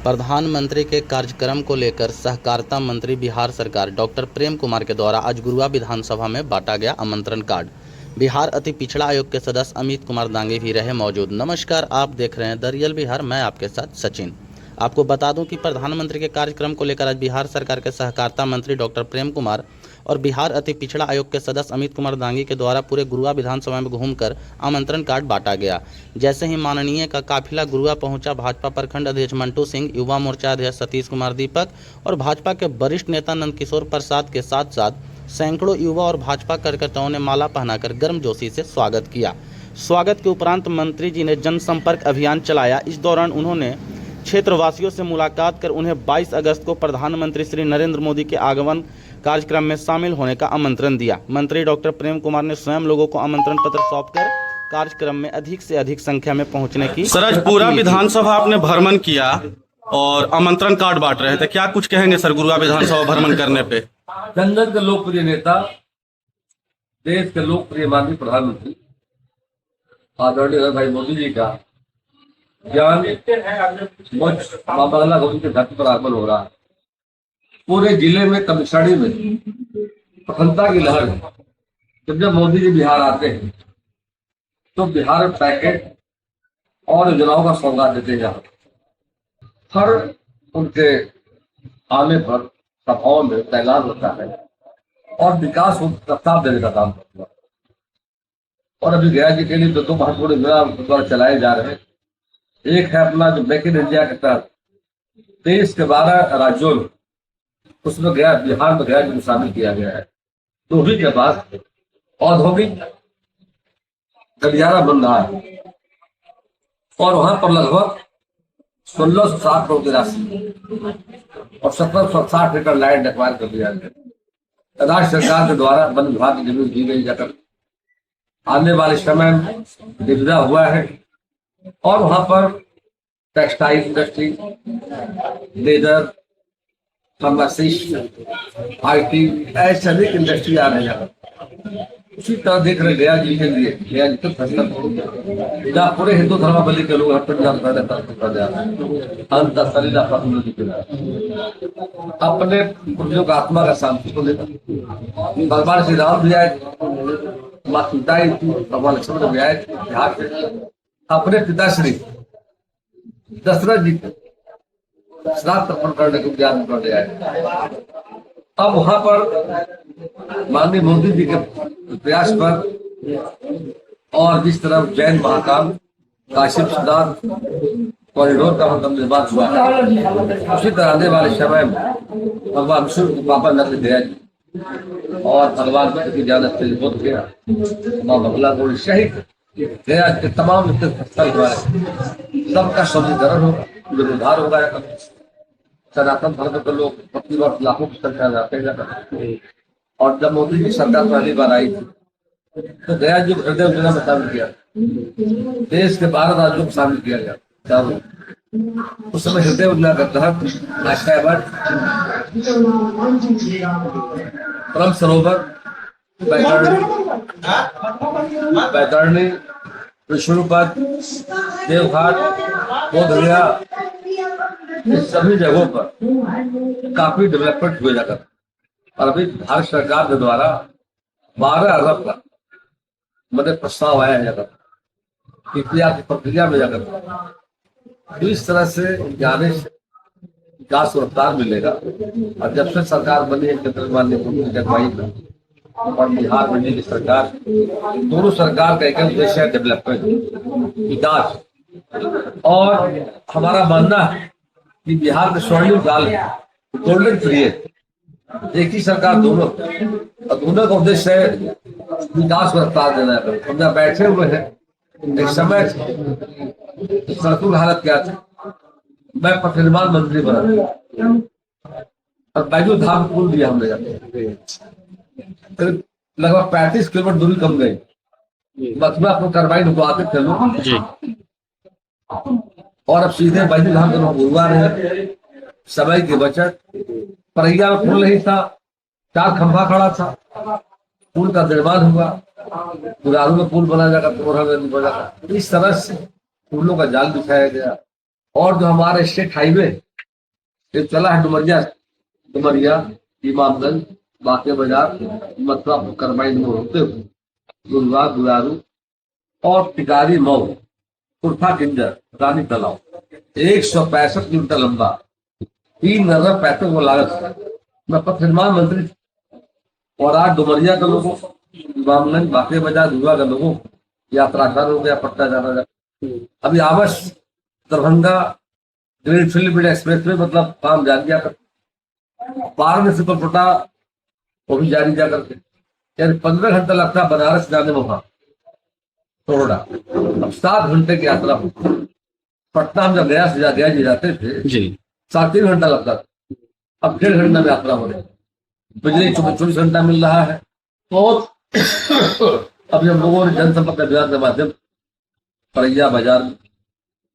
प्रधानमंत्री के कार्यक्रम को लेकर सहकारिता मंत्री बिहार सरकार डॉक्टर प्रेम कुमार के द्वारा आज गुरुआ विधानसभा में बांटा गया आमंत्रण कार्ड। बिहार अति पिछड़ा आयोग के सदस्य अमित कुमार दांगी भी रहे मौजूद। नमस्कार, आप देख रहे हैं द रियल बिहार, मैं आपके साथ सचिन। आपको बता दूं कि प्रधानमंत्री के कार्यक्रम को लेकर आज बिहार सरकार के सहकारिता मंत्री डॉक्टर प्रेम कुमार और बिहार अति पिछड़ा आयोग के सदस्य अमित कुमार दांगी के द्वारा पूरे गुरुआ विधानसभा में घूमकर आमंत्रण कार्ड बांटा गया। जैसे ही माननीय का काफिला गुरुआ पहुंचा, भाजपा प्रखंड अध्यक्ष मंटू सिंह, युवा मोर्चा अध्यक्ष सतीश कुमार दीपक और भाजपा के वरिष्ठ नेता नंदकिशोर प्रसाद के साथ साथ सैकड़ों युवा और भाजपा कार्यकर्ताओं ने माला पहनाकर गर्मजोशी से स्वागत किया। स्वागत के उपरांत मंत्री जी ने जनसंपर्क अभियान चलाया। इस दौरान उन्होंने क्षेत्रवासियों से मुलाकात कर उन्हें 22 अगस्त को प्रधानमंत्री श्री नरेंद्र मोदी के आगमन कार्यक्रम में शामिल होने का आमंत्रण दिया। मंत्री डॉक्टर प्रेम कुमार ने स्वयं लोगों को आमंत्रण पत्र सौंपकर कार्यक्रम में अधिक से अधिक संख्या में पहुंचने की सर, आज पूरा विधानसभा आपने भ्रमण किया और आमंत्रण कार्ड बांट रहे थे, क्या कुछ कहेंगे सर गुरुआ विधानसभा भ्रमण करने पे? जनजन के लोकप्रिय नेता, देश के लोकप्रिय माननीय प्रधानमंत्री आदरणीय भाई मोदी जी का ज्ञान मां बंगला गौरी के धरती पर आगमन हो रहा है। पूरे जिले में, कमिश्नरी में प्रसन्नता की लहर है। जब मोदी जी बिहार आते हैं तो बिहार में पैकेट और योजनाओं का सौगात देते हैं। हर उनके आने पर सभाओं में ऐलान होता है और विकास को प्रस्ताव देने का काम करता है। और अभी गया जी के लिए दो महत्वपूर्ण योजना द्वारा चलाए जा रहे हैं। एक है अपना जो मेक इन इंडिया के तहत देश के 12 राज्यों में, उसमें गया बिहार में गया जो शामिल किया गया है। तो भी के बाद औद्योगिक गलियारा बन रहा है और वहां पर लगभग 1660 करोड़ की राशि और 1760 एकड़ लैंड एक्वायर कर दिया गया। राज्य सरकार के द्वारा वन विभाग की जमीन दी गई जाकर आने वाले समय में निविदा हुआ है और वहां पर textile industry, leather, pharmacist, IT, ऐसे अनेक इंडस्ट्री आ रहे हैं। उसी तरह देख रहे गया जी के लिए, गया जी तो जहाँ पूरे हिंदू धर्मावलंबी के लोग अपने पुरुषों का आत्मा का शांति को लेकर भगवान श्री राम भी आए, माँ सीता भगवान लक्ष्मण भी आए बिहार से अपने पिताश्री दशरथ जी को श्राद्ध तर्पण करने को ज्ञान करने आए। अब वहां पर माननीय मोदी जी के प्रयास पर और जिस तरह जैन महाकाल काशी विश्वनाथ कॉरिडोर का मतलब निर्माण हुआ है, उसी तरह आने वाले समय में भगवान शिव के पापा नगर गया जी और भगवान बुद्ध की ज्ञान से बोध गया, माँ बंगला गौरी सहित गया के तमाम स्थल सबका सौंदर्यीकरण होगा, उद्धार होगा। सनातन धर्म के लोग प्रति वर्ष लाखों की संख्या में आते हैं। और जब मोदी जी सरकार पहली बार आई थी तो गया जी हृदय योजना में शामिल किया, देश के 12 राज्यों को शामिल किया गया। उस समय हृदय योजना के तहत परम सरोवर, बैतरणी, विष्णुपद, देवघाट, बोधगया, इस सभी जगहों पर काफी डेवलपमेंट हुए जाकर और अभी भारत सरकार के द्वारा 12 अरब का मतलब प्रस्ताव आया है जाकर इतिहास की प्रक्रिया में जाकर। इस तरह से जाने से विकास को रफ्तार मिलेगा। और जब से सरकार बनी है केंद्र और बिहार में की सरकार, दोनों सरकार का एक उद्देश्य है डेवलपमेंट, विकास। और हमारा मानना है कि बिहार में स्वर्णिम काल गोल्डन पीरियड, एक ही सरकार दोनों और दोनों का उद्देश्य है विकास को रफ्तार देना है। हम जहाँ बैठे हुए हैं एक समय सड़कों की हालत क्या थी, मैं पथ निर्माण मंत्री बना और बैजू धाम पुल दिया हमने लगभग 35 किलोमीटर दूरी कम गई। मथुरा अपने टर्बाइन को आते थे लोग और अब सीधे बैजू धाम के लोग गुरुआ रहे। समय की बचत, परैया में पुल नहीं था, 4 खंभा खड़ा था, पुल का निर्माण हुआ, गुरारू में पुल बना जाएगा। इस तरह से पुलों का जाल बिछाया गया और जो हमारे स्टेट हाईवे ये चला है डुमरिया डुमरिया, इमामगंज, बाके बाजार, मथुरा, करमाई मोड़ होते हुए गुरुवार, गुरारू और टिकारी मऊ, कुर्था किंजर, रानी तालाब, 165 किलोमीटर लंबा, 3,65 लागत। मैं पथ निर्माण मंत्री और आज डुमरिया के लोगों, इमामगंज, बाके बाजार, गुरुवार के लोगों यात्रा कर हो गया, पटना जाना जा। अभी आवश दरभंगा ग्रीनफील्ड ब्रिज एक्सप्रेस में मतलब काम जारी गया कर, पार में सुपरकोटा वो भी जारी जा करके, यानी 15 घंटा लगता है बनारस जाने में वहां टोरडा, अब 7 घंटे की यात्रा हो। पटना हम जब गया जी जाते थे जी 3.5 घंटा लगता था, अब 1.5 घंटा में यात्रा हो रही है। बिजली 24 घंटा मिल रहा है। और अब जब लोगों ने जनसंपर्क अभियान के माध्यम परैया बाजार,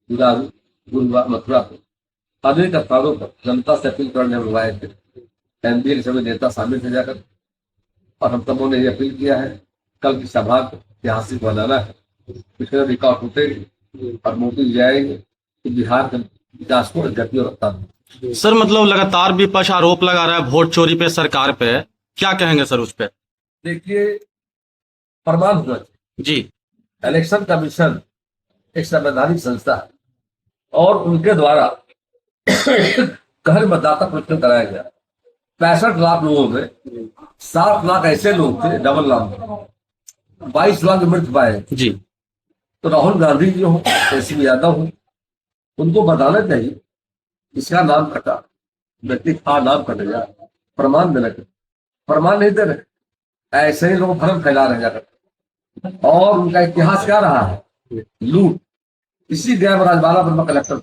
गुरुवार, गुरुवार, मथुरा को अनेक स्थानों पर जनता से अपील करने में आए थे। एनडीए के सभी नेता शामिल थे जाकर, और हम सबों ने ये अपील किया है कल की सभा को ऐतिहासिक बनाना है। पिछले रिकॉर्ड टूटेंगे और मोदी जाएंगे कि बिहार के विकास को गति और रफ्तार दें। सर, मतलब लगातार विपक्ष आरोप लगा रहा है वोट चोरी पे सरकार पे, क्या कहेंगे सर उस पे? देखिए, प्रमाण होना चाहिए। जी इलेक्शन कमीशन एक संवैधानिक संस्था है और उनके द्वारा गहन मतदाता परीक्षण कराया गया। 65 लाख लोगों में 7 लाख ऐसे लोग थे डबल नाम, 22 लाख मृत पाए। जी तो राहुल गांधी जी हो, तेजस्वी यादव हो, उनको बताना चाहिए इसका नाम कटा, व्यक्ति का नाम कटेगा, प्रमाण देना चाहिए। प्रमाण नहीं दे रहे, ऐसे ही लोग भ्रम फैला रहे जाकर। और उनका इतिहास क्या रहा है? लूट। इसी गैब राजबाला वर्मा कलेक्टर,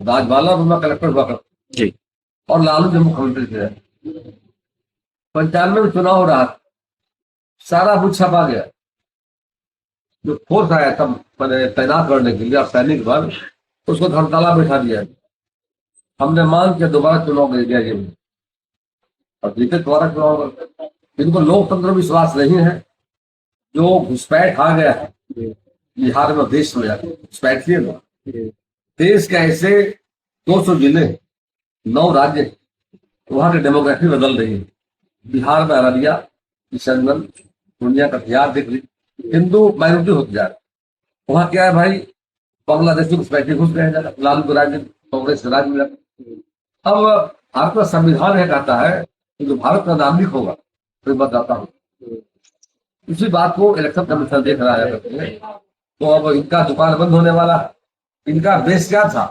राजबाला वर्मा कलेक्टर हुआ करते जी और लालू जब मुख्यमंत्री थे। 95 में चुनाव हो रहा था, सारा बुथ छपा गया। जो फोर्स आया तब तैनात करने के लिए और सैनिक बल, उसको धर्मशाला बैठा दिया। हमने मांग किया दोबारा चुनाव दे दिया गया और जीते दोबारा चुनाव करते। इनको लोकतंत्र विश्वास नहीं है। जो घुसपैठ आ गया है बिहार में, देश में घुसपैठ किए ना, देश के ऐसे 200 जिले, 9 राज्य, वहां की डेमोग्राफी बदल रही है। बिहार में अररिया, किशनगंज, पूर्णिया, कटिहार दिख रही, हिंदू माइनॉरिटी होती जा रही। वहां क्या है भाई, बांग्लादेश में घुसपैठी घुस गए, लालू के राज्य, कांग्रेस के राज्य में। अब भारत का संविधान यह कहता है कि जो भारत का नागरिक होगा तो मतदाता होगा। इसी बात को इलेक्शन कमीशन देख रहा है। तो अब इनका दुकान बंद होने वाला। इनका बेस क्या था?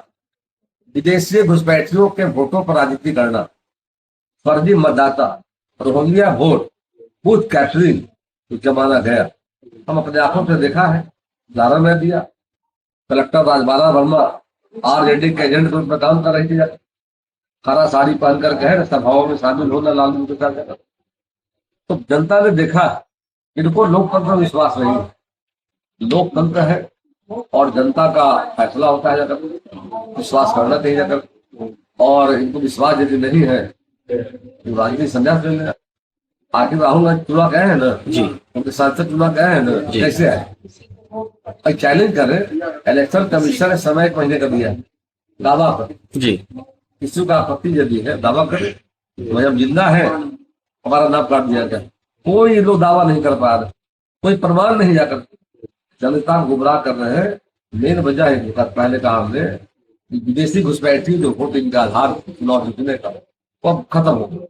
विदेशी घुसपैठियों के वोटों पर राजनीति करना, फर्जी मतदाता, रोहिंग्या वोट, बूथ कैटरिंग। तो जमाना गया, हम अपने आंखों से देखा है। उदाहरण में दिया, कलेक्टर राजबाला वर्मा आरजेडी के एजेंट के रूप में काम कर रही थी। हरा साड़ी पहन कर गए सभाओं में शामिल होना लालू के साथ। तो जनता ने देखा इनको लोकतंत्र में विश्वास नहीं है। लोकतंत्र है और जनता का फैसला होता है जाकर, विश्वास करना चाहिए जाकर। और इनको विश्वास यदि नहीं है तो राजनीति संन्यास ले लेना। आखिर राहुल गांधी चुनाव गए हैं ना जी, उनके सांसद चुनाव गए हैं ना, कैसे है? चैलेंज करें, इलेक्शन कमीशन ने समय 1 महीने का दिया दावा पर। जी किसी का आपत्ति यदि है दावा करे, भाई हम जिंदा है, हमारा नाम काट दिया गया। कोई लोग दावा नहीं कर पा रहे, कोई प्रमाण नहीं जाकर जनता को गुमराह कर रहे हैं। मेन वजह है, पहले कहा हमने, विदेशी घुसपैठी जो वोट इनका आधार चुनाव जीतने का, वो अब खत्म हो गया।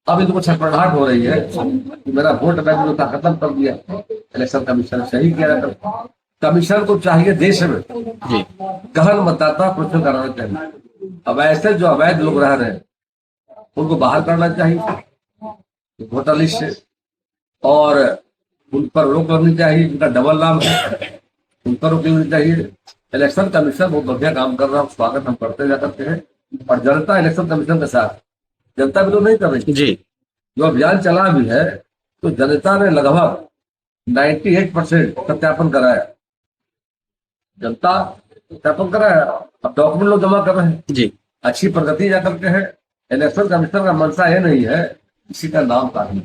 अब इनको छटपटाहट हो रही है कि मेरा वोट बैंक जो था खत्म कर दिया। इलेक्शन कमीशन सही किया जाकर। कमीशन को चाहिए देश में जी गहन मतदाता परीक्षण कराना चाहिए। अब ऐसे जो अवैध लोग रह रहे हैं उनको बाहर करना चाहिए वोटर लिस्ट से, और उन पर रोक लगनी चाहिए। जिनका डबल नाम है उन पर रोक लगनी चाहिए। इलेक्शन कमीशन बहुत बढ़िया काम कर रहा है, स्वागत हम करते जा करते हैं। और जनता इलेक्शन कमीशन के साथ, जनता भी तो नहीं कर रही जी। जो अभियान चला भी है तो जनता ने लगभग 98% सत्यापन कराया। जनता सत्यापन कराया, अब डॉक्यूमेंट लोग जमा कर रहे हैं जी अच्छी प्रगति जा करके है। इलेक्शन कमीशन का मंशा ये नहीं है किसी का नाम काटना।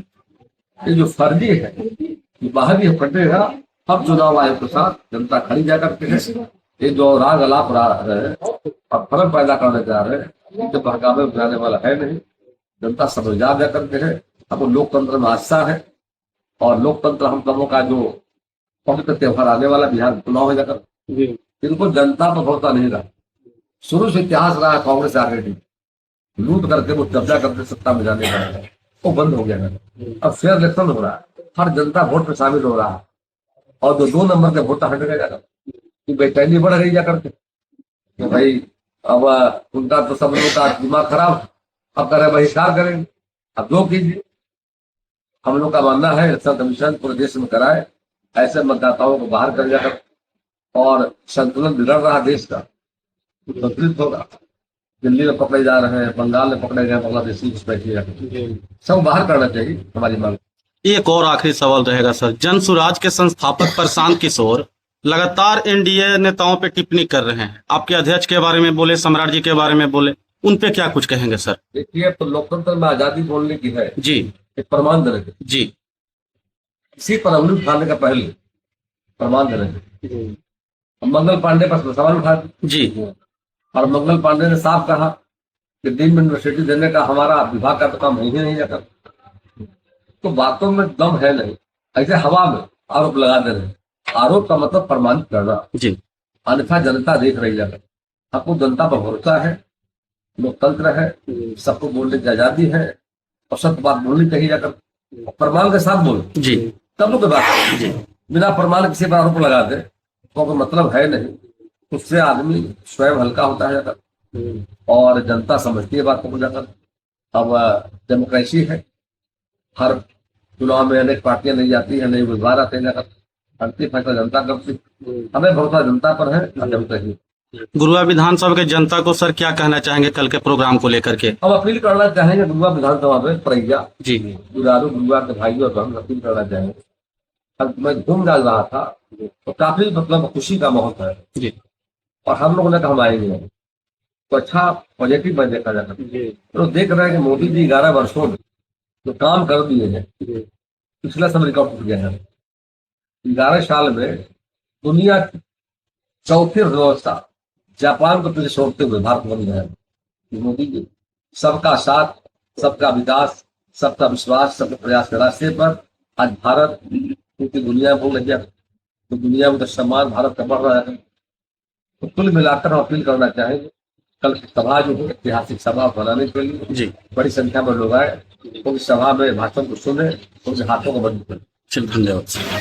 ये जो फर्जी है ये बाहर भी कटेगा। अब चुनाव आयोग के साथ जनता खड़ी जा करके है। ये जो राग अलाप रहा है और भ्रम पैदा करने जा रहे हैं, तो बहकावे उठाने वाला है नहीं। जनता समझदार जा करके है। अब लोकतंत्र में आस्था है, और लोकतंत्र हम लोगों का जो पवित्र त्योहार आने वाला बिहार चुनाव है जाकर, इनको जनता पर भरोसा नहीं रहा। शुरू से इतिहास रहा है, कांग्रेस आगे लूट करके वो कब्जा करके सत्ता में जाने का है, वो बंद हो गया है। अब फेयर इलेक्शन हो रहा है, हर जनता वोट में शामिल हो रहा है, और जो 2 नंबर के वोट हट गए जाकर कि बेचैनी बढ़ गई जाकर के, तो भाई अब उनका तो सब लोग का दिमाग खराब, अब करे बहिष्कार करेंगे। अब जो कीजिए, हम लोग का मानना है इलेक्शन कमीशन पूरे देश में कराए, ऐसे मतदाताओं को बाहर कर जाकर, और संतुलन बिगड़ रहा देश का, संतुलित होगा। दिल्ली में पकड़े जा रहे हैं, बंगाल में पकड़े गए बांग्लादेशी घुसपैठिए, सब बाहर करना चाहिए, हमारी मांग। एक और आखिरी सवाल रहेगा सर, जन सुराज के संस्थापक प्रशांत किशोर लगातार एनडीए नेताओं पे टिप्पणी कर रहे हैं। आपके अध्यक्ष के बारे में बोले, सम्राट जी के बारे में बोले, उन पे क्या कुछ कहेंगे सर? देखिए, तो लोकतंत्र में आजादी बोलने की है जी, एक प्रमाण देने जी, किसी पर अंगुली उठाने का पहले प्रमाण देने। मंगल पांडे पर सवाल उठा जी, और मंगल पांडे ने साफ कहा कि डीम्ड यूनिवर्सिटी देने का हमारा विभाग का तो काम है ही नहीं जाता। तो बातों में दम है नहीं, ऐसे हवा में आरोप लगा दे रहे हैं। आरोप का मतलब प्रमाणित करना जी, अन्यथा जनता देख रही जाकर। आपको जनता पर भरोसा है, लोकतंत्र है, सबको बोलने की आजादी है, और सत्य बात बोलनी चाहिए जाकर, प्रमाण के साथ बोलो जी, तब लोग बात जी। बिना प्रमाण किसी पर आरोप लगा दे तो कोई मतलब है नहीं, उससे आदमी स्वयं हल्का होता है जाकर, और जनता समझती है बात को जाकर। अब डेमोक्रेसी है, हर चुनाव में अनेक पार्टियां नहीं जाती है, नहीं उम्मीदवार आते हैं जाकर, अंतिम फैसला जनता करती। हमें भरोसा जनता पर है, डेमोक्रेसी। गुरुआ विधानसभा के जनता को सर क्या कहना चाहेंगे कल के प्रोग्राम को लेकर के? हम अपील करना चाहेंगे गुरुआ विधानसभा में प्रैया जी, गुरारू गुरुआ के भाइयों और हम अपील करना चाहेंगे। अब मैं घूम डाल रहा था तो काफी मतलब खुशी का माहौल है जी, और हम लोगों ने कहा हम आएंगे, तो अच्छा पॉजिटिव में देखा जाता है। तो देख रहे हैं कि मोदी जी 11 वर्षों में जो काम कर दिए हैं, पिछला सब रिकॉर्ड टूट गया है। 11 साल में दुनिया की चौथी अर्थव्यवस्था जापान को पीछे छोड़ते हुए भारत बन गया है। मोदी जी सबका साथ, सबका विकास, सबका विश्वास, सबका प्रयास के रास्ते पर आज भारत क्योंकि दुनिया बोल रही है, तो दुनिया में तो सम्मान भारत का बढ़ रहा है। तो कुल मिलाकर हम अपील करना चाहेंगे कल की सभा जो है ऐतिहासिक सभा बनाने के लिए जी, बड़ी संख्या में लोग आए, उस सभा में भाषण को सुने, उनके हाथों को बंद करें। चलिए धन्यवाद सर।